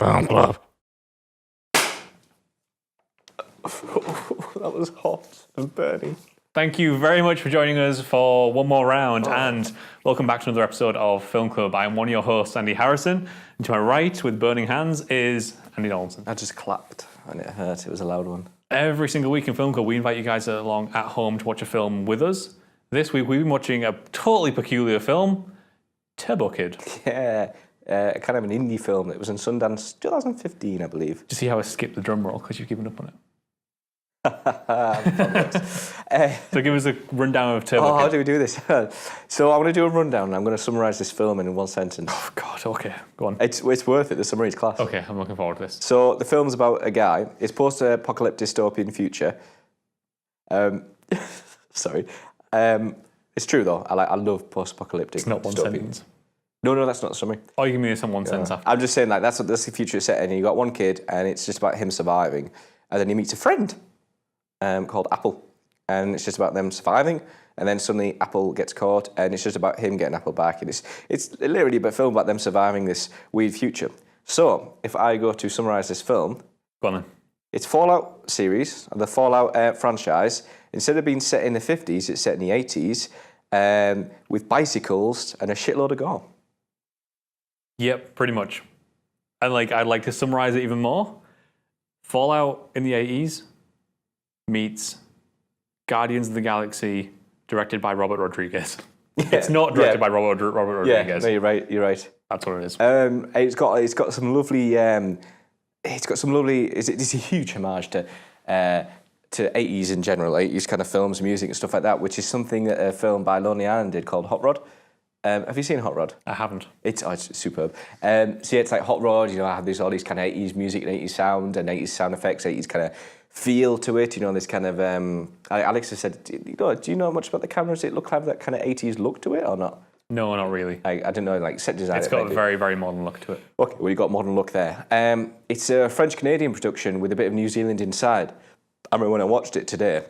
That was hot and burning. Thank you very much for joining us for one more round, and welcome back to another episode of Film Club. I'm one of your hosts, Andy Harrison, and to my right, with burning hands, is Andy Donaldson. I just clapped and it hurt. It was a loud one. Every single week in Film Club, we invite you guys along at home to watch a film with us. This week, we've been watching a totally peculiar film, Turbo Kid. Yeah, kind of an indie film. It was in Sundance 2015, I believe. Did you see how I skipped the drum roll because you've given up on it? So give us a rundown of Turbo Kid. How do we do this? So I'm going to do a rundown and I'm going to summarise this film in one sentence. Oh, God, okay, go on. It's worth it, the summary is class. Okay, I'm looking forward to this. So the film's about a guy. It's post-apocalyptic dystopian future. Sorry. It's true, though. I love post-apocalyptic It's not one dystopian. sentence. No, that's not the summary. Oh, you can give me this in one sentence after. I'm just saying, like, that's the future it's set in. You got one kid, and it's just about him surviving. And then he meets a friend called Apple. And it's just about them surviving. And then suddenly Apple gets caught, and it's just about him getting Apple back. And it's literally a film about them surviving this weird future. So, if I go to summarise this film... Go on then. It's Fallout series, the Fallout franchise. Instead of being set in the 50s, it's set in the 80s with bicycles and a shitload of gore. Yep, pretty much. And I'd like to summarize it even more. Fallout in the 80s meets Guardians of the Galaxy, directed by Robert Rodriguez. Yeah, it's not directed by Robert Rodriguez. Yeah, no, you're right. That's what it is. It's got some lovely. It's a huge homage to 80s in general, 80s kind of films, music and stuff like that, which is something that a film by Lonely Island did called Hot Rod. Have you seen Hot Rod? I haven't. It's superb. It's like Hot Rod, I have all these kind of 80s music and 80s sound and 80s sound effects, 80s kind of feel to it, this kind of... Alex has said, do you know much about the cameras? Does it look like that kind of 80s look to it or not? No, not really. I don't know, set design. It's got a very, very modern look to it. Okay, well, you've got modern look there. It's a French-Canadian production with a bit of New Zealand inside. I remember when I watched it today...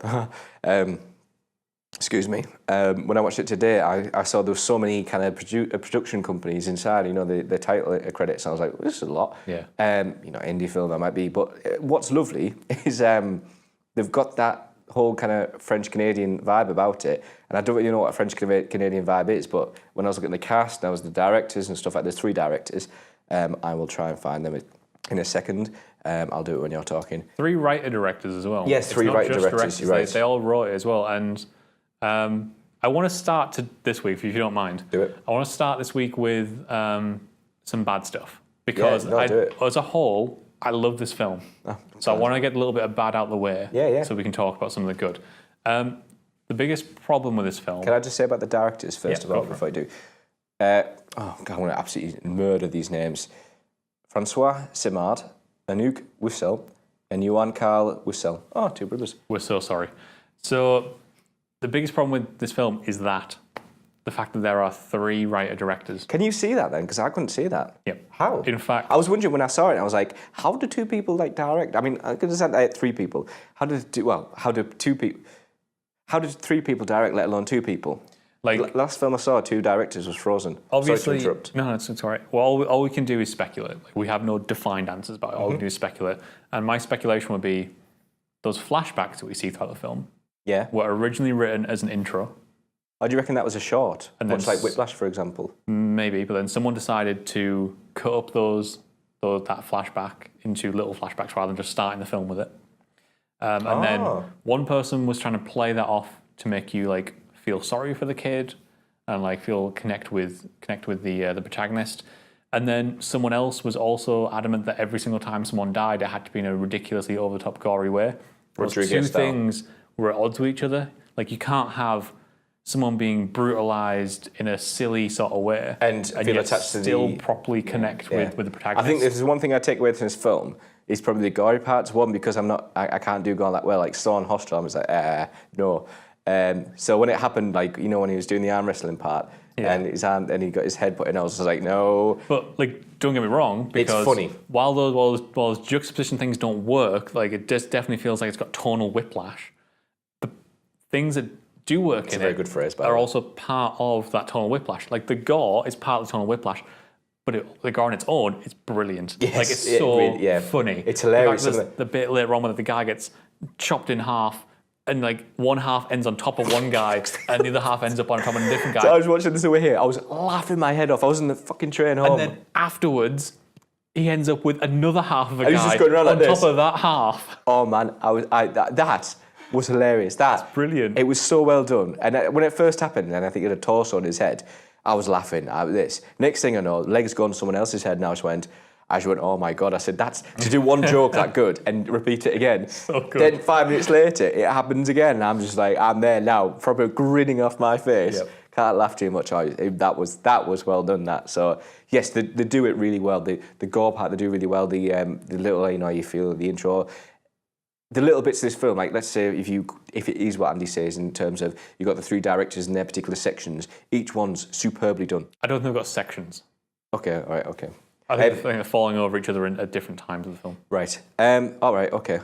Excuse me. When I watched it today, I saw there were so many kind of production companies inside. The title credits. And I was like, this is a lot. Yeah. Indie film that might be. But what's lovely is they've got that whole kind of French-Canadian vibe about it. And I don't really know what a French-Canadian vibe is, but when I was looking at the cast, and I was the directors and stuff like there's 3 directors. I will try and find them in a second. I'll do it when you're talking. 3 writer-directors as well. Yes, 3 writer-directors. You're right. They all wrote it as well. And I want to start this week, if you don't mind. Do it. I want to start this week with some bad stuff. Because do it. As a whole, I love this film. So I want to get a little bit of bad out of the way. Yeah. So we can talk about some of the good. The biggest problem with this film... Can I just say about the directors first of all, before I do? God, I'm going to absolutely murder these names. François, Simard, Anouk, Whissell, and Yoann-Karl, Whissell. Oh, 2 brothers. We're so sorry. So... The biggest problem with this film is the fact that there are 3 writer-directors. Can you see that then? Because I couldn't see that. Yep. How? In fact... I was wondering when I saw it, I was like, how do 2 people direct? I mean, I could understand 3 people. How do 3 people direct, let alone 2 people? Last film I saw, 2 directors was Frozen. Obviously... Sorry to interrupt. No, it's all right. Well, all we can do is speculate. We have no defined answers about it. All we can do is speculate. And my speculation would be those flashbacks that we see throughout the film were originally written as an intro. Oh, do you reckon that was a short? And much like Whiplash, for example? Maybe, but then someone decided to cut up that flashback into little flashbacks rather than just starting the film with it. And then one person was trying to play that off to make you feel sorry for the kid and feel connect with the protagonist. And then someone else was also adamant that every single time someone died, it had to be in a ridiculously over-the-top gory way. Those 2 things were at odds with each other. You can't have someone being brutalized in a silly sort of way and feel yet attached to still properly connect with the protagonist. I think this is one thing I take away from this film is probably the gory parts. One, because I can't do gore that well. Like Saw and Hostel, I was like, no. So when it happened, when he was doing the arm wrestling part, and his hand, and he got his head put in, I was like, no. But don't get me wrong, because it's funny. While those juxtaposition things don't work, it just definitely feels like it's got tonal whiplash. The things that do work in it very good phrase, by the are way. also part of that tonal whiplash. The gore is part of the tonal whiplash, but the gore on its own is brilliant. Yes, like it's so really, funny. It's hilarious. The bit later on when the guy gets chopped in half, and like one half ends on top of one guy, and the other half ends up on top of a different guy. So I was watching this over here. I was laughing my head off. I was in the fucking train home. And then afterwards, he ends up with another half of a he's guy just going around on like top this. of that half. Oh man, that was hilarious. That's brilliant. It was so well done. And when it first happened, and I think he had a torso on his head, I was laughing at this. Next thing I know, legs gone someone else's head, and I just went, oh my God. I said, that's to do one joke that good and repeat it again. So good. Then 5 minutes later, it happens again. And I'm just like, I'm there now, probably grinning off my face. Yep. Can't laugh too much. That was well done. That so yes, they do it really well. The gore part they do really well. The little you feel the intro, the little bits of this film. Like let's say if it is what Andy says in terms of you got the 3 directors in their particular sections, each one's superbly done. I don't think they've got sections. Okay, all right, okay. I think they're falling over each other at different times of the film. Right. All right. Okay.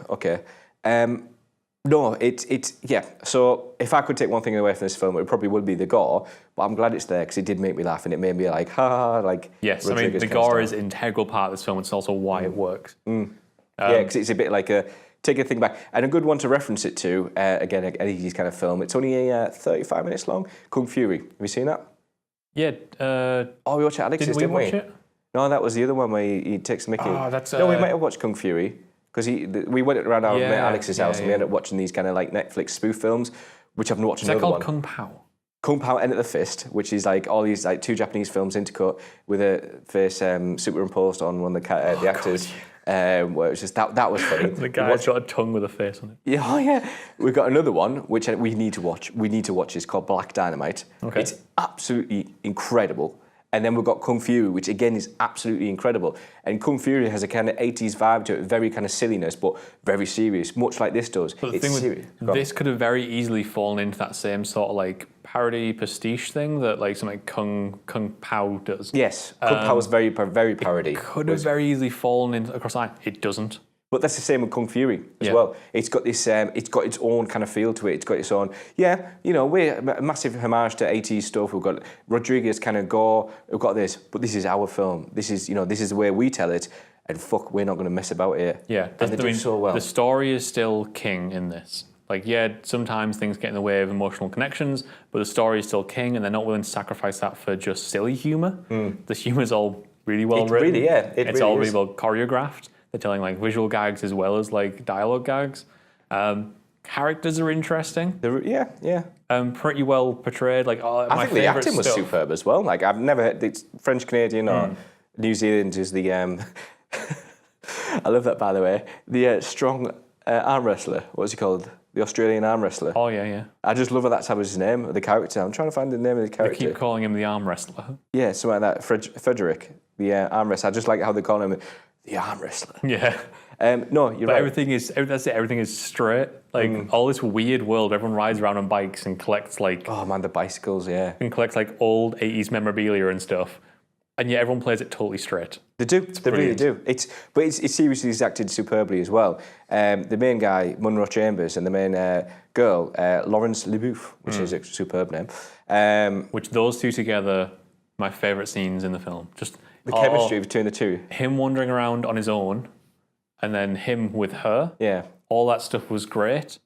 No, it's yeah. So if I could take one thing away from this film, it probably would be the gore. But I'm glad it's there because it did make me laugh and it made me like, ha, like. Yes, I mean the gore is an integral part of this film. It's also why it works. Yeah, because it's a bit like take a thing back and a good one to reference it to. Again, any of these kind of film. It's only 35 minutes long. Kung Fury. Have you seen that? Yeah. We watched it, Alexis, didn't we watch it? No, that was the other one where he takes Mickey. Oh, that's... No, we might have watched Kung Fury, because we went around our mate Alex's house and we ended up watching these kind of like Netflix spoof films, which I've not watched another one. Is that called Kung Pao? Kung Pao Enter the Fist, which is like all these like 2 Japanese films intercut with a face superimposed on one of the actors. God, where it was just that was funny. The guy's got a tongue with a face on it. Yeah, yeah. We've got another one which we need to watch. It's called Black Dynamite. Okay. It's absolutely incredible. And then we've got Kung Fury, which again is absolutely incredible. And Kung Fury has a kind of 80s vibe to it, very kind of silliness, but very serious, much like this does. But the thing with this could have very easily fallen into that same sort of like parody pastiche thing that like something like Kung Pao does. Yes, Kung Pao was very parody. Could have very easily fallen across the line. It doesn't. But that's the same with Kung Fury as well. It's got this, it's got its own kind of feel to it. It's got its own, we're a massive homage to 80s stuff. We've got Rodriguez kind of gore. We've got this, but this is our film. This is, this is the way we tell it. And fuck, we're not going to mess about it. Yeah, and they do so well. The story is still king in this. Like, sometimes things get in the way of emotional connections, but the story is still king, and they're not willing to sacrifice that for just silly humour. The humour's all really well written. Really, yeah. It's all really well choreographed. They're telling like visual gags as well as like dialogue gags. Characters are interesting. Yeah. Pretty well portrayed. Like, I think the acting was superb as well. Like I've never heard it's French Canadian or New Zealand is the. I love that, by the way. The strong arm wrestler. What's he called? The Australian arm wrestler. Oh yeah. I just love that was his name of the character. I'm trying to find the name of the character. They keep calling him the arm wrestler. Yeah, something like that. Frederick, the arm wrestler. I just like how they call him the arm wrestler. Yeah. No, you're right. Everything is straight. Like all this weird world, everyone rides around on bikes and collects like. Oh man, the bicycles, yeah. And collects like old 80s memorabilia and stuff. And yet everyone plays it totally straight. They do. They really do. It's seriously acted superbly as well. The main guy, Munro Chambers, and the main girl, Laurence Leboeuf, which is a superb name. Which those two together, my favourite scenes in the film. Just the chemistry between the two. Him wandering around on his own, and then him with her. Yeah. All that stuff was great.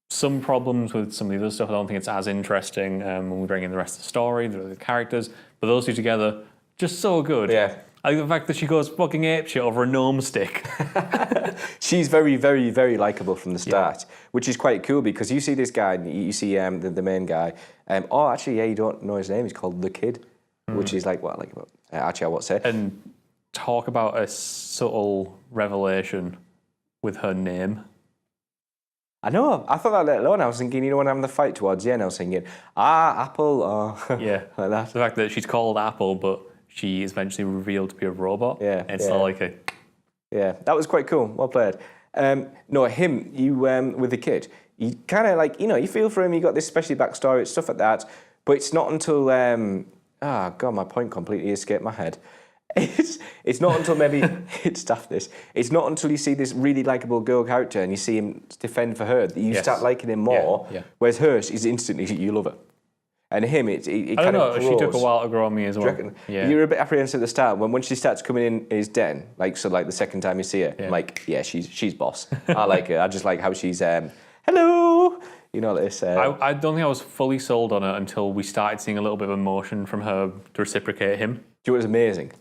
Some problems with some of the other stuff. I don't think it's as interesting when we bring in the rest of the story, the characters. But those two together, just so good. Yeah. I like the fact that she goes fucking apeshit over a gnome stick. She's very, very, very likable from the start, which is quite cool because you see this guy, you see the main guy. You don't know his name. He's called The Kid, which is like what, I won't say. And talk about a subtle revelation with her name. I know. I thought that let alone. I was thinking, when I'm the fight towards the end, I was thinking, Apple, yeah, like that. The fact that she's called Apple, but she is eventually revealed to be a robot. Yeah, it's not like a. Yeah, that was quite cool. Well played. Him, with the kid, you kind of like, you feel for him. You got this special backstory, stuff like that. But it's not until my point completely escaped my head. It's not until maybe it's tough. It's not until you see this really likable girl character and you see him defend for her that you start liking him more. Yeah. Whereas hers is instantly you love her. And him, it I kind don't know. of grows. She took a while to grow on me as well. Yeah. You're a bit apprehensive at the start. When she starts coming in his den, like the second time you see her, I'm like, yeah, she's boss. I like her. I just like how she's hello. You know, like this. I don't think I was fully sold on it until we started seeing a little bit of emotion from her to reciprocate him. Do you know what was amazing?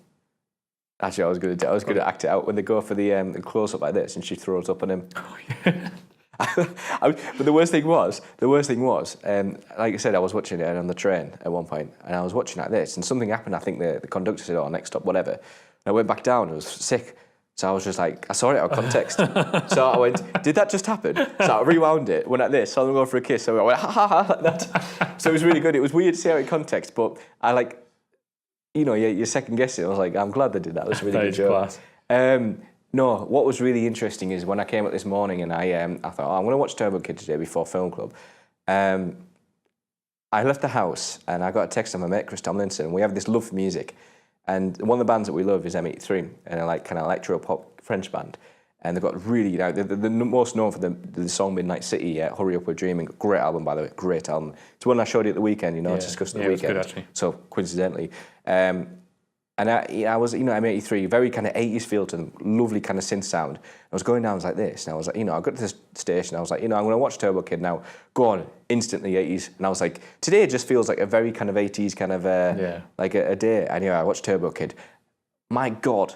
Actually, I was going to act it out when they go for the close up like this, and she throws up on him. Oh, yeah. But the worst thing was, like I said, I was watching it on the train at one point, and I was watching like this, and something happened. I think the conductor said, "Oh, next stop, whatever." And I went back down. I was sick, so I was just like, I saw it out of context. So I went, "Did that just happen?" So I rewound it, went like this, saw them go for a kiss. So I went, "Ha ha ha!" like that. So it was really good. It was weird to see how in context, but I like, you're second guessing. I was like, I'm glad they did that. It was a really good job. No, what was really interesting is when I came up this morning and I thought, I'm going to watch Turbo Kid today before film club. I left the house and I got a text from my mate Chris Tomlinson, and we have this love for music. And one of the bands that we love is Ep.27, and they're like kind of electro pop French band. And they've got really, they're the most known for the song Midnight City, Hurry Up We're Dreaming. Great album, by the way, great album. It's one I showed you at the weekend, discussed at the weekend. It was good, actually. So coincidentally. And I was, M83, very kind of 80s feel to them, lovely kind of synth sound. I was going down, I was like this, and I was like, I got to this station, I was like, I'm going to watch Turbo Kid now. Go on, instantly 80s. And I was like, today just feels like a very kind of 80s kind of, like a day. And I watched Turbo Kid. My God,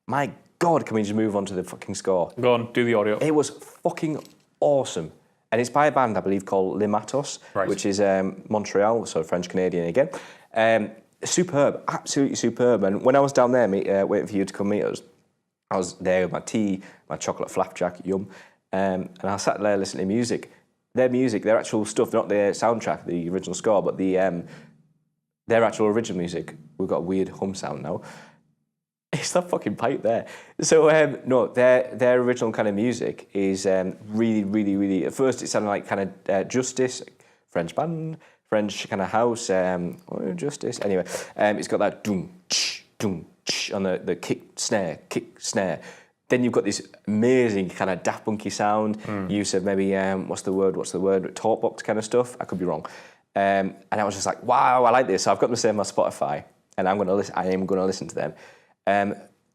can we just move on to the fucking score? Go on, do the audio. It was fucking awesome. And it's by a band, I believe, called Les Matos, which is Montreal, so French-Canadian again. Superb, absolutely superb. And when I was down there waiting for you to come meet us, I was there with my tea, my chocolate flapjack, yum, and I sat there listening to music. Their actual stuff, not their soundtrack, the original score, but their actual original music. We've got a weird hum sound now. It's that fucking pipe there. So no, their original kind of music is really, really, really. At first, it sounded like kind of Justice, French band. French kind of house, Justice. Anyway, it's got that doom, ch on the kick, snare. Then you've got this amazing kind of Daft Punky sound, use of maybe, what's the word, talkbox kind of stuff. I could be wrong. And I was just like, wow, I like this. So I've got them saved on my Spotify, and I am going to listen to them.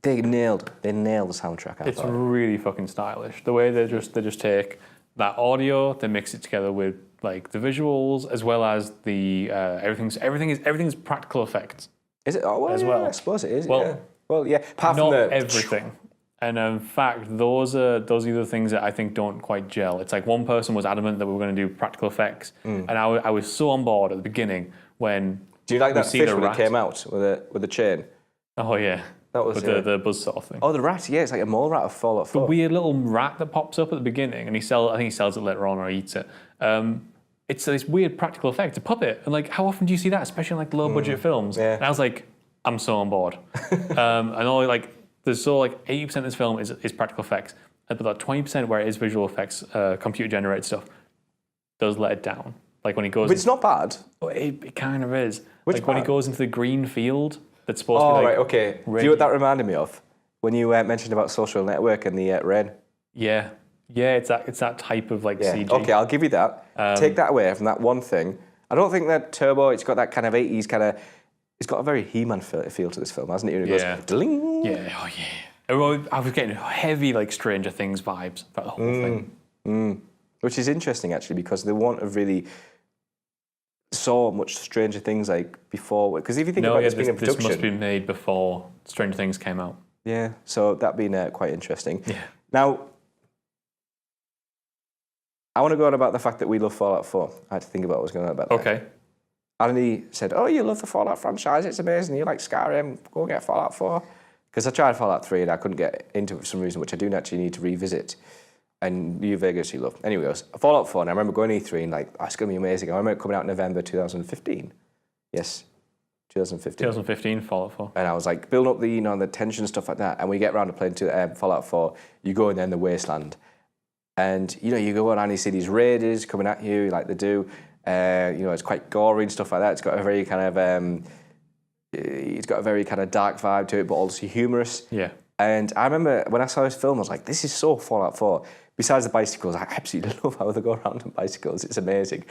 They nailed the soundtrack. It's really fucking stylish. The way they just take that audio, they mix it together with like the visuals as well as the everything's practical effects. Is it? Oh, well, as yeah, well. I suppose it is. Well, yeah. Well, yeah. Apart not from everything. And in fact, those are the things that I think don't quite gel. It's like one person was adamant that we were going to do practical effects, and I was so on board at the beginning when. Do you like that fish when it came out with the chain? Oh yeah. That was the buzzsaw thing. Oh, the rat, yeah, it's like a mole rat of Fallout 4. The weird little rat that pops up at the beginning, and I think he sells it later on or eats it. It's this weird practical effect, a puppet. And like, how often do you see that, especially in like low budget films? Yeah. And I was like, I'm so on board. And all like, there's so like 80% of this film is practical effects, but that 20% where it is visual effects, computer generated stuff, does let it down. Like when he goes. But it's not bad. It kind of is. Which like when he goes into the green field. That's supposed to be like right, okay. Do you know what that reminded me of? When you mentioned about Social Network and the rain. Yeah, it's that type of like CG. Okay, I'll give you that. Take that away from that one thing. I don't think that Turbo. It's got that kind of 80s kind of. It's got a very He-Man feel to this film, hasn't it? It goes, dling. Yeah, I was getting heavy like Stranger Things vibes about the whole thing. Which is interesting actually, because they won't have really saw much Stranger Things like before, because if you think about this being in production, this must be made before Stranger Things came out. Yeah, so that'd been quite interesting. Yeah. Now, I want to go on about the fact that we love Fallout 4. I had to think about what was going on about that. Okay. Andy said, "Oh, you love the Fallout franchise? It's amazing. You like Skyrim? Go and get Fallout 4." Because I tried Fallout 3 and I couldn't get into it for some reason, which I do actually need to revisit. And New Vegas, you love. Anyways, Fallout 4, and I remember going to E3 and like, oh, it's going to be amazing. I remember it coming out in November 2015. Yes, 2015. 2015, Fallout 4. And I was like, building up the, the tension, stuff like that. And we get around to playing Fallout 4, you go in there in the wasteland. And, you go on and you see these raiders coming at you like they do. It's quite gory and stuff like that. It's got a very kind of dark vibe to it, but also humorous. Yeah. And I remember when I saw this film, I was like, this is so Fallout 4. Besides the bicycles, I absolutely love how they go around on bicycles. It's amazing.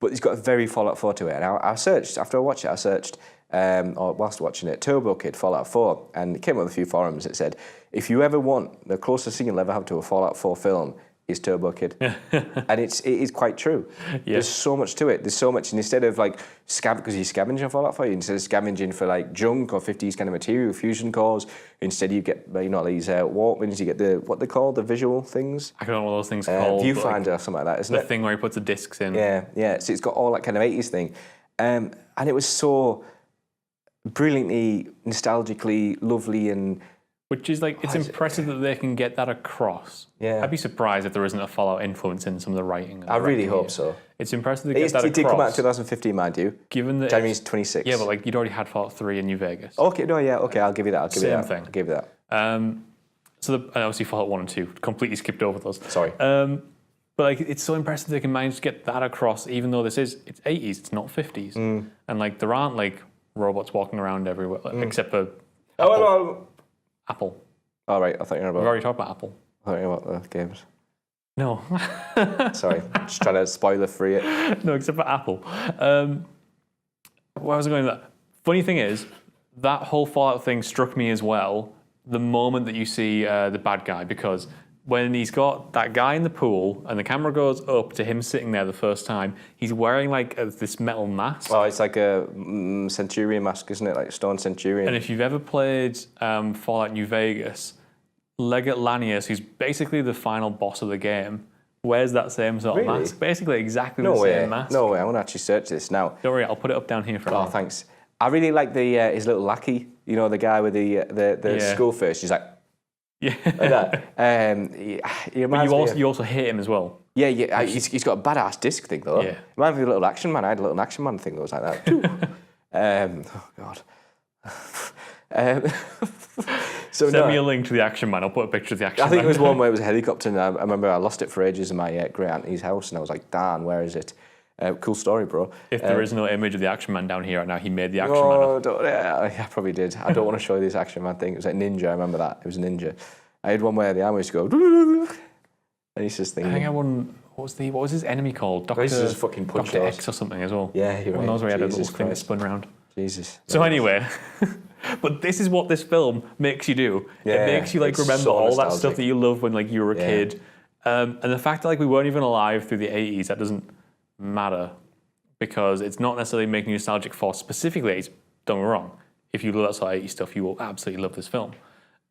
but it's got a very Fallout 4 to it. And I searched, after I watched it, or whilst watching it, Turbo Kid Fallout 4, and it came up with a few forums that said, if you ever want the closest thing you'll ever have to a Fallout 4 film is Turbo Kid. And it is quite true. Yeah. There's so much to it. There's so much, and instead of like because you're scavenging Fallout 4, instead of scavenging for like junk or 50s kind of material, fusion cores, instead you get these Walkmans, you get what they call the visual things. I don't know what those things called. Viewfinder or something like that, isn't it? The thing where he puts the discs in. Yeah. So it's got all that kind of 80s thing. And it was so brilliantly, nostalgically lovely and... Which is like, it's impressive that they can get that across. Yeah. I'd be surprised if there isn't a Fallout influence in some of the writing. I really hope so. It's impressive to get that across. It did come out in 2015, mind you. Given that January 26th. Yeah, but like you'd already had Fallout 3 in New Vegas. Okay, I'll give you that. Same thing. I'll give you that. And obviously Fallout 1 and 2, completely skipped over those. Sorry. But like, it's so impressive they can manage to get that across, even though it's 80s, it's not 50s. And like, there aren't like robots walking around everywhere, except for Apple. All right, I thought you were about... We've already talked about Apple. I thought you were about the games. No. Sorry, just trying to spoiler-free it. No, except for Apple. Where was I going with that? Funny thing is, that whole Fallout thing struck me as well the moment that you see the bad guy, because when he's got that guy in the pool and the camera goes up to him sitting there the first time, he's wearing like this metal mask. Oh, it's like a Centurion mask, isn't it? Like Stone Centurion. And if you've ever played Fallout New Vegas, Legat Lanius, who's basically the final boss of the game, wears that same sort of mask. Basically exactly the same mask. No way, I want to actually search this now. Don't worry, I'll put it up down here for you. Oh, thanks. I really like his little lackey, the guy with the skull face. He's like... Yeah. Like that. You also hate him as well. Yeah. He's got a badass disc thing though. Yeah. Reminds me of a little Action Man. I had a little Action Man thing that was like that too. Oh God. Send me a link to the Action Man. I'll put a picture of the Action Man. I think it was one where it was a helicopter, and I remember I lost it for ages in my great auntie's house, and I was like, "Dan, where is it?" Cool story, bro. If there is no image of the Action Man down here right now, he made the Action Man. I probably did. I don't want to show you this Action Man thing. It was like Ninja. I remember that. It was a Ninja. I had one where the arm used to go, and he's just thinking. I think I won. What was his enemy called? This is fucking punch Dr. X or something as well. Yeah, you're right. One of those where he had a little thing that spun around. Jesus. So anyway, but this is what this film makes you do. Yeah, it makes you like remember so all nostalgic. that stuff that you loved when like you were a kid, and the fact that like we weren't even alive through the 80s, that doesn't matter, because it's not necessarily making you nostalgic for specifically 80s. Don't get me wrong. If you love that sort of 80s stuff, you will absolutely love this film.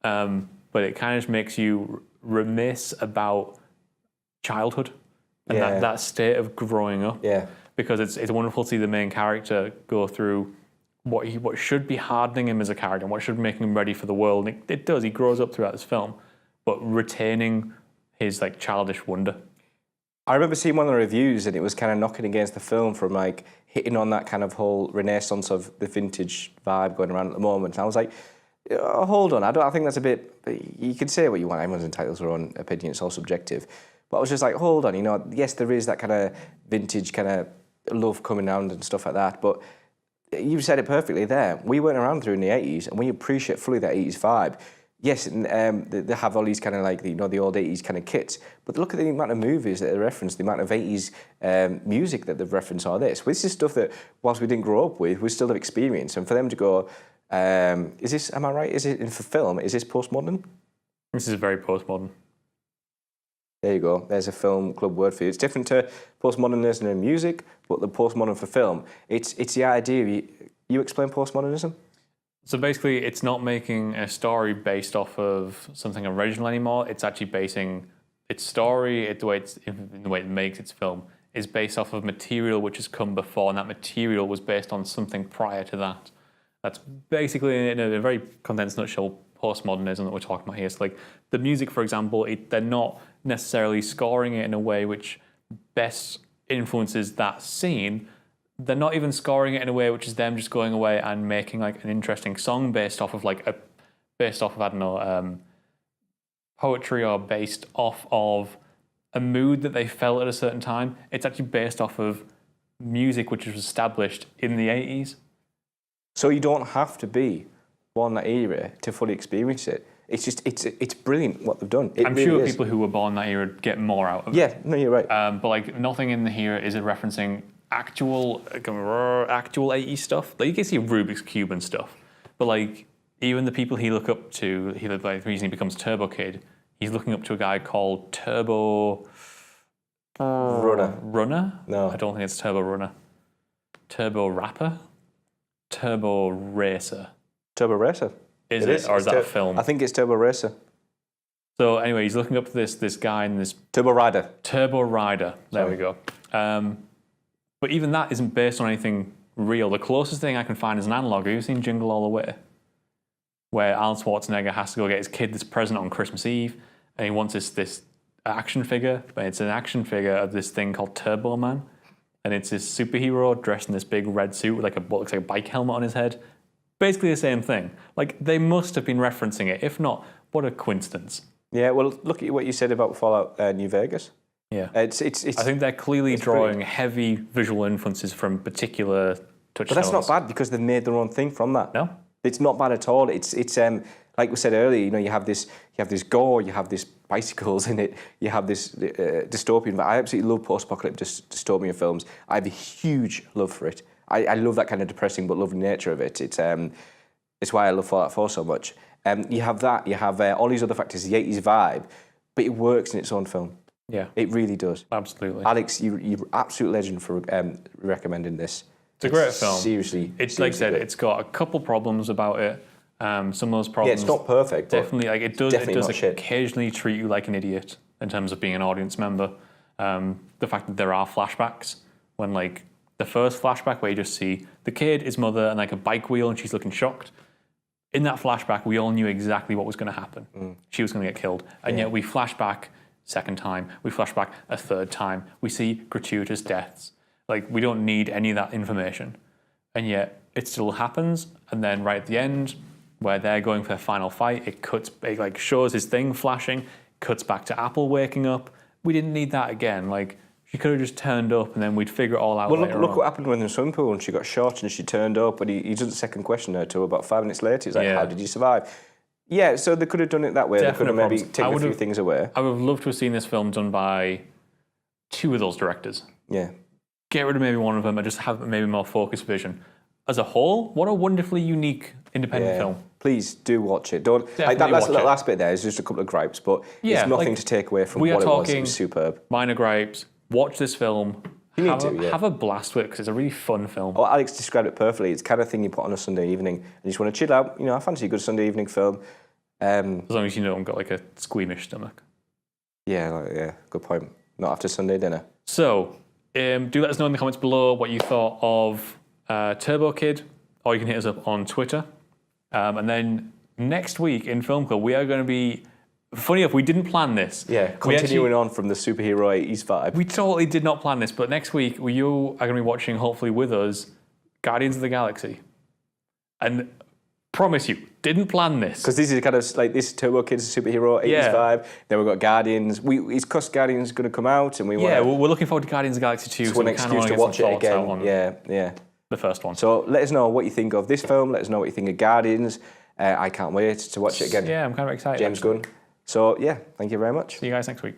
But it kind of just makes you remiss about childhood and that state of growing up. Yeah. Because it's wonderful to see the main character go through what should be hardening him as a character and what should be making him ready for the world. And it does. He grows up throughout this film, but retaining his like childish wonder. I remember seeing one of the reviews, and it was kind of knocking against the film from like hitting on that kind of whole renaissance of the vintage vibe going around at the moment. And I was like, hold on, I think that's a bit. You can say what you want. Everyone's entitled to their own opinion. It's all subjective. But I was just like, hold on, yes, there is that kind of vintage kind of love coming around and stuff like that. But you said it perfectly there. We weren't around through in the 80s, and we appreciate fully that 80s vibe. Yes, and they have all these kind of like the old 80s kind of kits, but look at the amount of movies that they reference, the amount of 80s music that they've referenced all this. Well, this is stuff that, whilst we didn't grow up with, we still have experienced. And for them to go, is this, am I right, is it for film, is this postmodern? This is very postmodern. There you go. There's a film club word for you. It's different to postmodernism in music, but the postmodern for film. It's the idea. You explain postmodernism? So basically, it's not making a story based off of something original anymore. It's actually basing its story, the way it makes its film, is based off of material which has come before, and that material was based on something prior to that. That's basically, in a very condensed nutshell, postmodernism that we're talking about here. So like the music, for example, they're not necessarily scoring it in a way which best influences that scene. They're not even scoring it in a way which is them just going away and making like an interesting song based off of I don't know, poetry, or based off of a mood that they felt at a certain time. It's actually based off of music which was established in the 80s. So you don't have to be born that era to fully experience it. It's just, it's brilliant what they've done. I'm really sure people who were born that era get more out of it. Yeah, no, you're right. But like nothing in here is it referencing actual 80s stuff. Like you can see Rubik's Cube and stuff, but like even the people he look up to, the reason he becomes Turbo Kid, he's looking up to a guy called Turbo Runner. No, I don't think it's Turbo Runner. Turbo Rapper, Turbo Racer. Turbo Racer. Is it? Or is that a film? I think it's Turbo Racer. So anyway, he's looking up to this guy in this Turbo Rider. Turbo Rider. There we go. But even that isn't based on anything real. The closest thing I can find is an analog. Have you seen Jingle All the Way? Where Arnold Schwarzenegger has to go get his kid this present on Christmas Eve, and he wants this action figure, but it's an action figure of this thing called Turbo Man, and it's this superhero dressed in this big red suit with what looks like a bike helmet on his head. Basically the same thing. Like they must have been referencing it. If not, what a coincidence. Yeah, well, look at what you said about Fallout New Vegas. Yeah, it's. I think they're clearly drawing heavy visual influences from particular touchstones. But that's not bad because they've made their own thing from that. No, it's not bad at all. It's like we said earlier. You know, you have this gore, you have this bicycles in it, you have this dystopian. But I absolutely love post-apocalyptic dystopian films. I have a huge love for it. I love that kind of depressing but lovely nature of it. It's why I love Fallout 4 so much. You have that. You have all these other factors, the 80s vibe, but it works in its own film. Yeah, it really does. Absolutely. Alex, you're absolute legend for recommending this. It's a great film. Seriously. It's like I said, it's got a couple problems about it. Some of those problems. Yeah, it's not perfect. Definitely, like it does shit. occasionally treat you like an idiot in terms of being an audience member. The fact that there are flashbacks when like the first flashback where you just see the kid, his mother, and like a bike wheel, and she's looking shocked. In that flashback, we all knew exactly what was going to happen. She was going to get killed, and yet we flash back second time, we flash back a third time. We see gratuitous deaths. Like we don't need any of that information, and yet it still happens. And then right at the end, where they're going for their final fight, it like shows his thing flashing, cuts back to Apple waking up. We didn't need that again. Like she could have just turned up, and then we'd figure it all out. Well, look what happened when in the swimming pool, and she got shot, and she turned up, and he does a second question her to her about 5 minutes later. He's like, "How did you survive?" Yeah, so they could have done it that way. They could have maybe taken a few things away. I would have loved to have seen this film done by 2 of those directors. Yeah. Get rid of maybe one of them and just have maybe more focused vision. As a whole, what a wonderfully unique independent film. Please do watch it. Don't like that last bit there is just a couple of gripes, but it's nothing to take away from what it was. It was superb. Minor gripes. Watch this film. You need to, have a blast with it because it's a really fun film. Oh, Alex described it perfectly. It's the kind of thing you put on a Sunday evening and you just want to chill out. You know, I fancy a good Sunday evening film. As long as you don't got like a squeamish stomach. Yeah, good point. Not after Sunday dinner. So, do let us know in the comments below what you thought of Turbo Kid, or you can hit us up on Twitter. And then next week in Film Club, we are going to be... Funny enough, we didn't plan this. Yeah, continuing on from the superhero 80s vibe. We totally did not plan this, but next week you are going to be watching, hopefully with us, Guardians of the Galaxy. And promise you, didn't plan this. Because this is kind of like this Turbo Kid's superhero 80s vibe. Then we've got Guardians. Is Cuss Guardians going to come out? And we're looking forward to Guardians of the Galaxy 2. So an excuse to watch it again. Yeah. The first one. So let us know what you think of this film. Let us know what you think of Guardians. I can't wait to watch it again. Yeah, I'm kind of excited. James Gunn. So, yeah, thank you very much. See you guys next week.